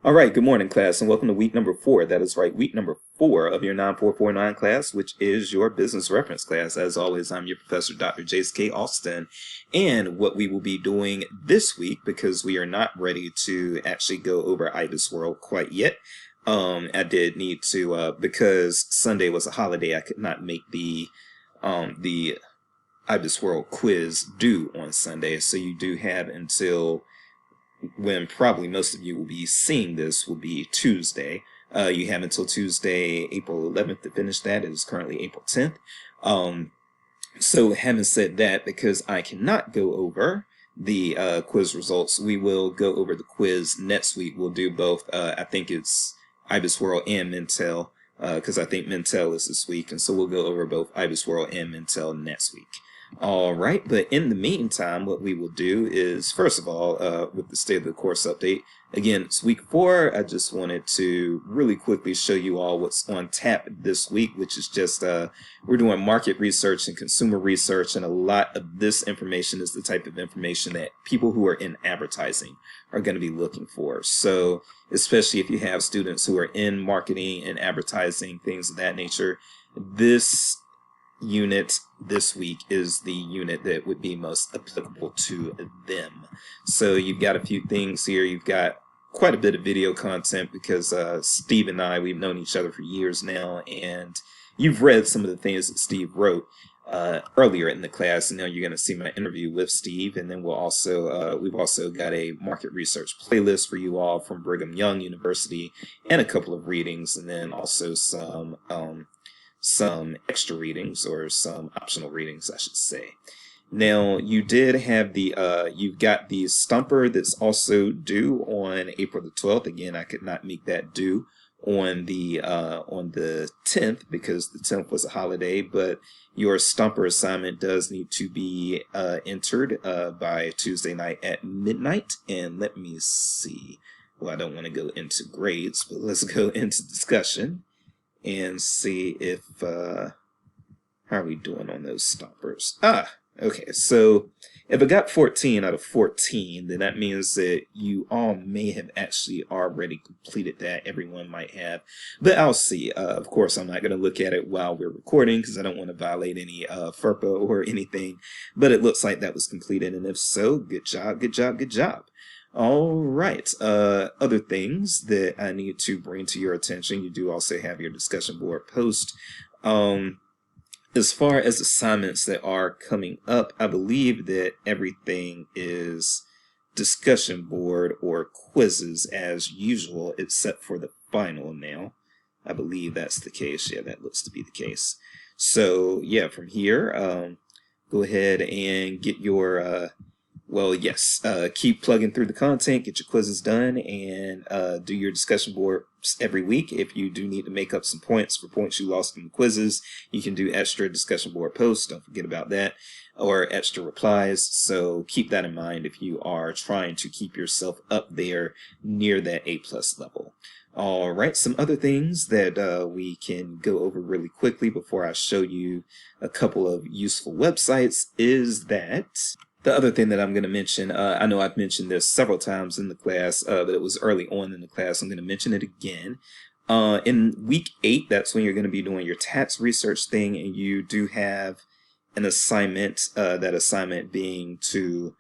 All right, good morning, class, and welcome to week number 4. That is right, week number 4 of your 9449 class, which is your business reference class. As always, I'm your professor, Dr. Jace K. Austin. And what we will be doing this week, because we are not ready to actually go over IBIS World quite yet, I did need to, because Sunday was a holiday, I could not make the IBIS World quiz due on Sunday. So you do have until when probably most of you will be seeing this will be Tuesday. You have until Tuesday, April 11th to finish that. It is currently April 10th. So having said that, because I cannot go over the quiz results, we will go over the quiz next week. We'll do both. I think it's IBIS World and Mintel, because I think Mintel is this week. And so we'll go over both IBIS World and Mintel next week. All right, but in the meantime, what we will do is, first of all, with the state of the course update, again, it's week 4. I just wanted to really quickly show you all what's on tap this week, which is just, we're doing market research and consumer research, and a lot of this information is the type of information that people who are in advertising are going to be looking for. So, especially if you have students who are in marketing and advertising, things of that nature, this unit this week is the unit that would be most applicable to them. So you've got a few things here. You've got quite a bit of video content because Steve and I, we've known each other for years now, and you've read some of the things that Steve wrote earlier in the class, and now you're going to see my interview with Steve. And then we'll also we've also got a market research playlist for you all from Brigham Young University, and a couple of readings, and then also some extra readings, or some optional readings, I should say. Now, you did have you've got the Stumper that's also due on April the 12th. Again, I could not make that due on the 10th because the 10th was a holiday, but your Stumper assignment does need to be entered by Tuesday night at midnight. And let me see. Well, I don't want to go into grades, but let's go into discussion and see if how are we doing on those stoppers. Okay, so if I got 14 out of 14, then that means that you all may have actually already completed that. Everyone might have, but I'll see. Of course, I'm not going to look at it while we're recording because I don't want to violate any FERPA or anything, but it looks like that was completed, and if so, good job, good job, good job. All right. Other things that I need to bring to your attention. You do also have your discussion board post. As far as assignments that are coming up, I believe that everything is discussion board or quizzes as usual, except for the final now. I believe that's the case. Yeah, that looks to be the case. So yeah, from here, go ahead and get your well, yes, keep plugging through the content, get your quizzes done, and do your discussion boards every week. If you do need to make up some points for points you lost in the quizzes, you can do extra discussion board posts. Don't forget about that, or extra replies. So keep that in mind if you are trying to keep yourself up there near that A+ level. All right, some other things that we can go over really quickly before I show you a couple of useful websites is that the other thing that I'm going to mention, I know I've mentioned this several times in the class, but it was early on in the class. I'm going to mention it again. In week 8, that's when you're going to be doing your tax research thing, and you do have an assignment, that assignment being to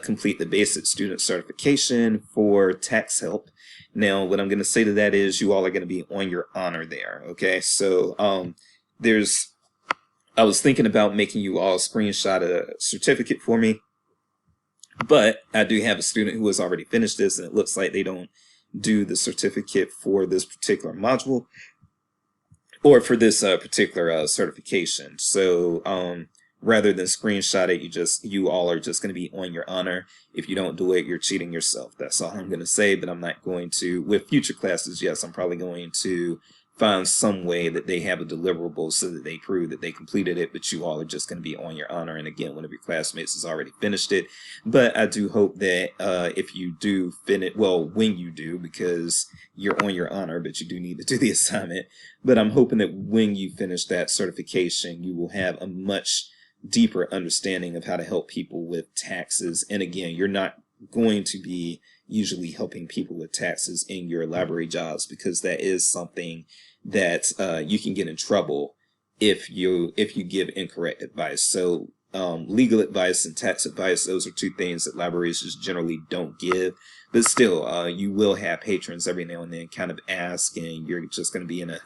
complete the basic student certification for tax help. Now, what I'm going to say to that is you all are going to be on your honor there, okay? So I was thinking about making you all screenshot a certificate for me, but I do have a student who has already finished this, and it looks like they don't do the certificate for this particular module or for this particular certification. So rather than screenshot it, you all are just going to be on your honor. If you don't do it, you're cheating yourself. That's all I'm going to say, but I'm not going to, with future classes, yes, I'm probably going to find some way that they have a deliverable so that they prove that they completed it, but you all are just going to be on your honor. And again, one of your classmates has already finished it. But I do hope that if you do finish, well, when you do, because you're on your honor, but you do need to do the assignment. But I'm hoping that when you finish that certification, you will have a much deeper understanding of how to help people with taxes. And again, you're not going to be usually helping people with taxes in your library jobs, because that is something that you can get in trouble if you give incorrect advice. So legal advice and tax advice, those are two things that libraries just generally don't give. But still, you will have patrons every now and then kind of ask, and you're just going to be in a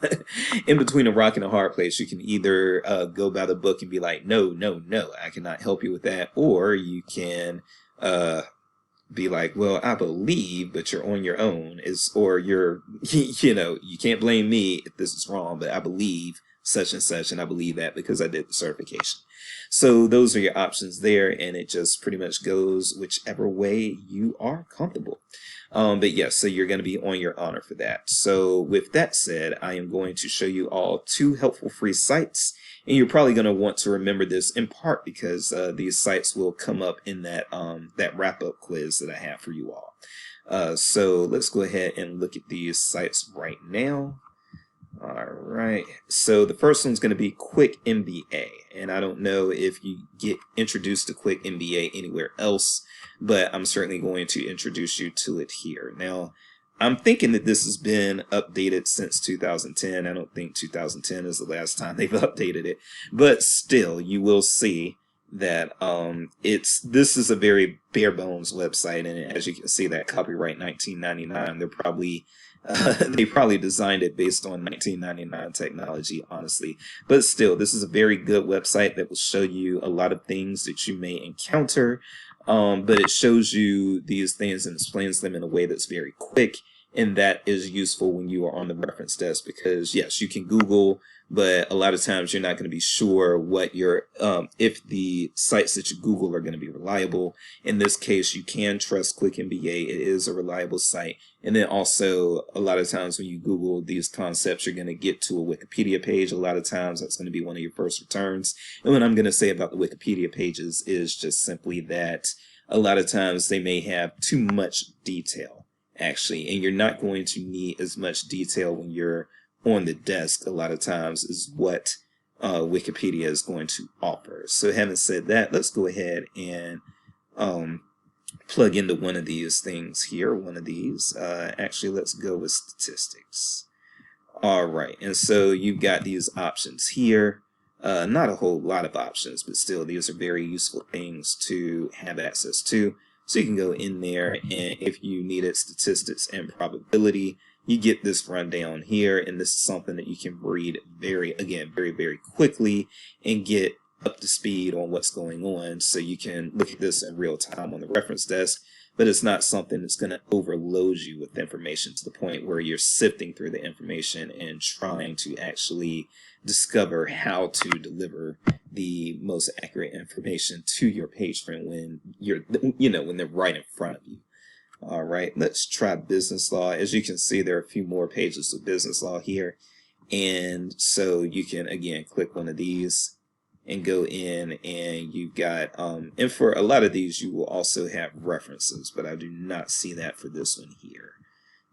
in between a rock and a hard place. You can either go by the book and be like, no, no, no, I cannot help you with that, or you can be like, well, I believe, but you're on your own. Or you're, you can't blame me if this is wrong, but I believe such and such, and I believe that because I did the certification. So those are your options there, and it just pretty much goes whichever way you are comfortable. But yes, so you're going to be on your honor for that. So with that said, I am going to show you all 2 helpful free sites, and you're probably going to want to remember this in part because these sites will come up in that that wrap-up quiz that I have for you all. So let's go ahead and look at these sites right now. All right, so the first one's going to be Quick MBA, and I don't know if you get introduced to Quick MBA anywhere else, but I'm certainly going to introduce you to it here. Now, I'm thinking that this has been updated since 2010. I don't think 2010 is the last time they've updated it, but still, you will see that this is a very bare bones website, and as you can see, that copyright 1999, they're probably they probably designed it based on 1999 technology, honestly. But still, this is a very good website that will show you a lot of things that you may encounter. But it shows you these things and explains them in a way that's very quick. And that is useful when you are on the reference desk because, yes, you can Google, but a lot of times you're not going to be sure what if the sites that you Google are going to be reliable. In this case, you can trust Quick MBA. It is a reliable site. And then also, a lot of times when you Google these concepts, you're going to get to a Wikipedia page. A lot of times that's going to be one of your first returns. And what I'm going to say about the Wikipedia pages is just simply that a lot of times they may have too much detail, actually, and you're not going to need as much detail when you're on the desk. A lot of times is what Wikipedia is going to offer. So having said that, let's go ahead and plug into one of these things here. Actually, let's go with statistics. All right, and so you've got these options here. Not a whole lot of options, but still, these are very useful things to have access to. So you can go in there, and if you needed statistics and probability, you get this rundown here, and this is something that you can read very, very quickly and get up to speed on what's going on. So you can look at this in real time on the reference desk, but it's not something that's going to overload you with information to the point where you're sifting through the information and trying to actually discover how to deliver the most accurate information to your patron when when they're right in front of you. All right, let's try business law. As you can see, there are a few more pages of business law here. And so you can, again, click one of these and go in, and you've got, and for a lot of these, you will also have references, but I do not see that for this one here.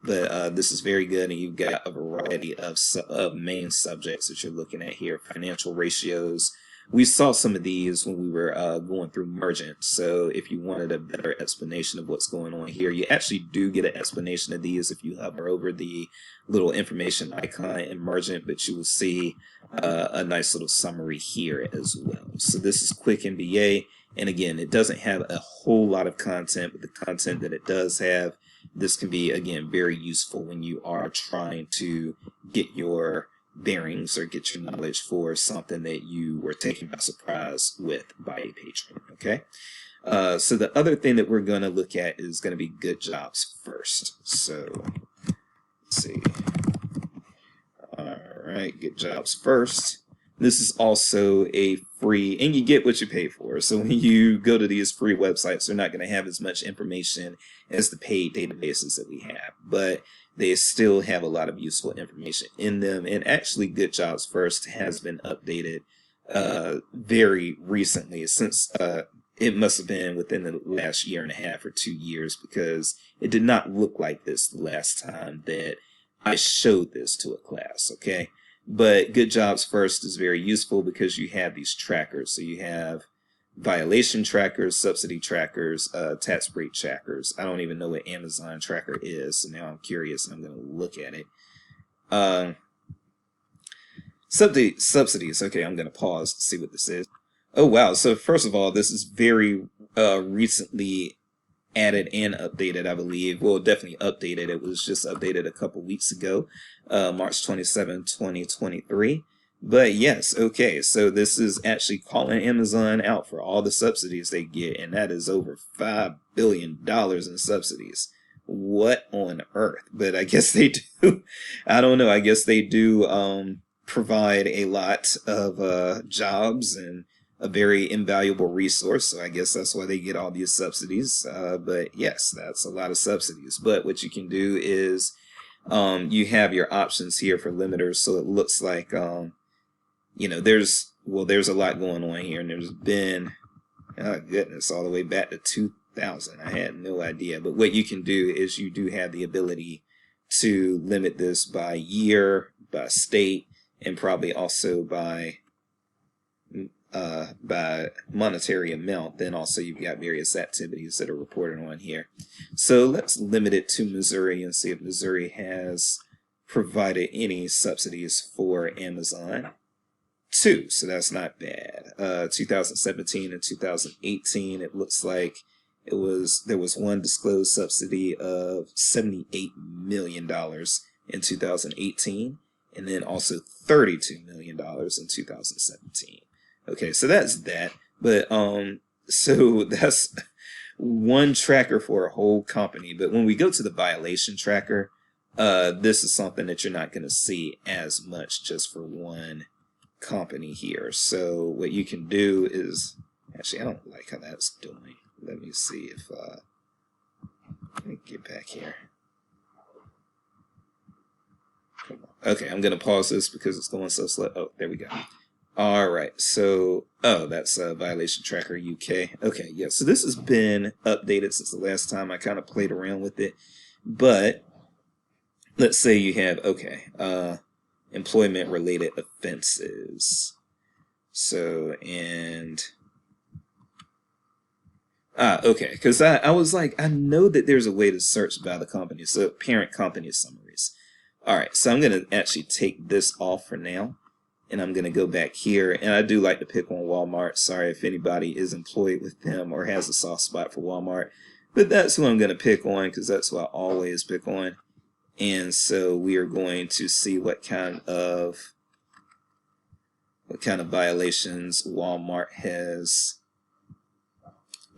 But this is very good, and you've got a variety of main subjects that you're looking at here. Financial ratios. We saw some of these when we were going through Mergent. So if you wanted a better explanation of what's going on here, you actually do get an explanation of these if you hover over the little information icon in Mergent, but you will see a nice little summary here as well. So this is Quick MBA. And again, it doesn't have a whole lot of content, but the content that it does have, this can be, again, very useful when you are trying to get your bearings or get your knowledge for something that you were taken by surprise with by a patron. Okay, so the other thing that we're going to look at is going to be Good Jobs First. So let's see. All right, Good Jobs First. This is also a free, and you get what you pay for. So when you go to these free websites, they're not going to have as much information as the paid databases that we have, but they still have a lot of useful information in them. And actually, Good Jobs First has been updated very recently, since it must have been within the last year and a half or 2 years, because it did not look like this the last time that I showed this to a class, okay? But Good Jobs First is very useful because you have these trackers. So you have violation trackers, subsidy trackers, tax break trackers. I don't even know what Amazon tracker is, so now I'm curious and I'm going to look at it. Subsidies. Okay, I'm going to pause to see what this is. Oh, wow. So first of all, this is very recently added and updated, I believe. Well, definitely updated. It was just updated a couple weeks ago, March 27, 2023. But yes, okay, so this is actually calling Amazon out for all the subsidies they get, and that is over $5 billion in subsidies. What on earth? But I guess they do. I don't know. I guess they do provide a lot of jobs and a very invaluable resource. So I guess that's why they get all these subsidies. But yes, that's a lot of subsidies. But what you can do is you have your options here for limiters. So it looks like, there's a lot going on here. And there's been, oh goodness, all the way back to 2000. I had no idea. But what you can do is you do have the ability to limit this by year, by state, and probably also by monetary amount. Then also you've got various activities that are reported on here. So let's limit it to Missouri and see if Missouri has provided any subsidies for Amazon. 2, so that's not bad. 2017 and 2018, it looks like there was one disclosed subsidy of $78 million in 2018, and then also $32 million in 2017. Okay, so that's that. But so that's one tracker for a whole company. But when we go to the violation tracker, this is something that you're not going to see as much just for one company here. So what you can do is, actually, I don't like how that's doing. Let me see if let me get back here. Come on. Okay, I'm going to pause this because it's going so slow. Oh, there we go. All right, so, that's Violation Tracker UK. Okay, yeah, so this has been updated since the last time I kind of played around with it. But let's say you have, employment-related offenses. So, okay, because I was like, I know that there's a way to search by the company, so parent company summaries. All right, so I'm going to actually take this off for now. And I'm going to go back here, and I do like to pick on Walmart. Sorry if anybody is employed with them or has a soft spot for Walmart. But that's who I'm going to pick on because that's who I always pick on. And so we are going to see what kind of violations Walmart has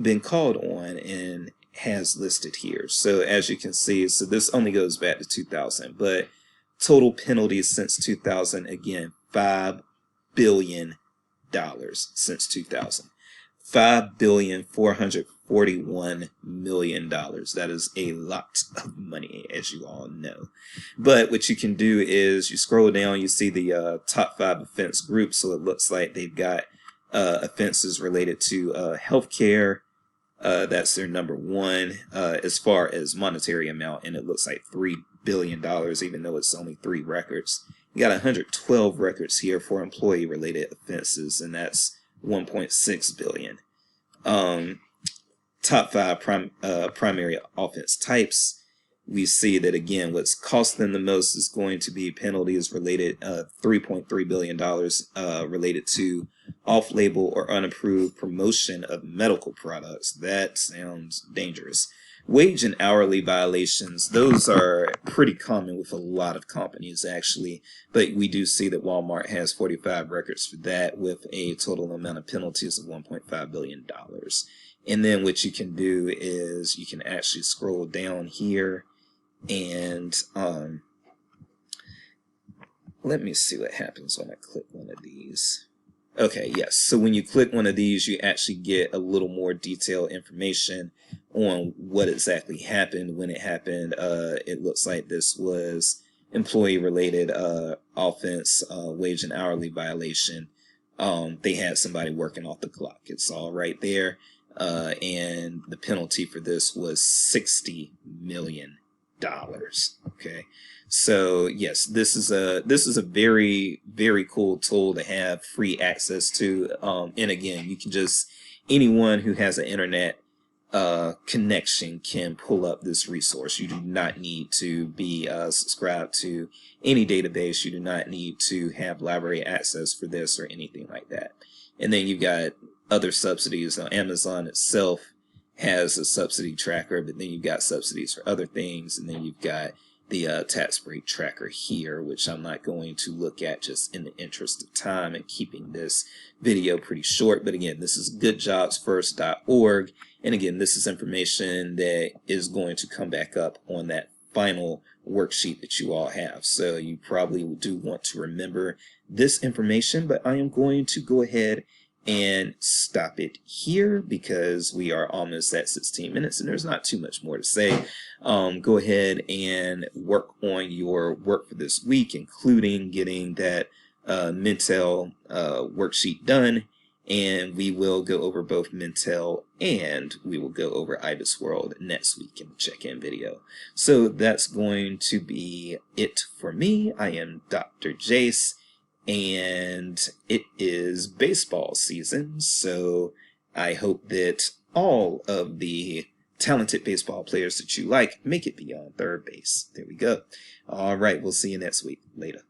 been called on and has listed here. So as you can see, so this only goes back to 2000, but total penalties since 2000, again, $5 billion since 2000. $5,441 million. That is a lot of money, as you all know. But what you can do is you scroll down, you see the top 5 offense groups. So it looks like they've got offenses related to healthcare. That's their number 1 as far as monetary amount, and it looks like $3 billion, even though it's only 3 records. You got 112 records here for employee-related offenses, and that's 1.6 billion. Top 5 primary offense types. We see that again, what's cost them the most is going to be penalties related, $3.3 billion related to off-label or unapproved promotion of medical products. That sounds dangerous. Wage and hourly violations, those are pretty common with a lot of companies actually, but we do see that Walmart has 45 records for that with a total amount of penalties of $1.5 billion. And then what you can do is you can actually scroll down here and let me see what happens when I click one of these. Okay, yes. So when you click one of these, you actually get a little more detailed information on what exactly happened, when it happened. It looks like this was employee-related offense, wage and hourly violation. They had somebody working off the clock. It's all right there. And the penalty for this was $60 million. Okay. So yes, this is a very, very cool tool to have free access to. And again, you can just anyone who has an internet connection can pull up this resource. You do not need to be subscribed to any database. You do not need to have library access for this or anything like that. And then you've got other subsidies. Now, Amazon itself has a subsidy tracker, but then you've got subsidies for other things, and then you've got the tax break tracker here, which I'm not going to look at just in the interest of time and keeping this video pretty short. But again, this is goodjobsfirst.org. And again, this is information that is going to come back up on that final worksheet that you all have. So you probably do want to remember this information, but I am going to go ahead and stop it here because we are almost at 16 minutes and there's not too much more to say. Go ahead and work on your work for this week, including getting that Mintel worksheet done, and we will go over both Mintel and we will go over IBIS World next week in the check-in video. So that's going to be it for me. I am Dr. Jace, and it is baseball season, so I hope that all of the talented baseball players that you like make it beyond third base. There we go. All right, we'll see you next week. Later.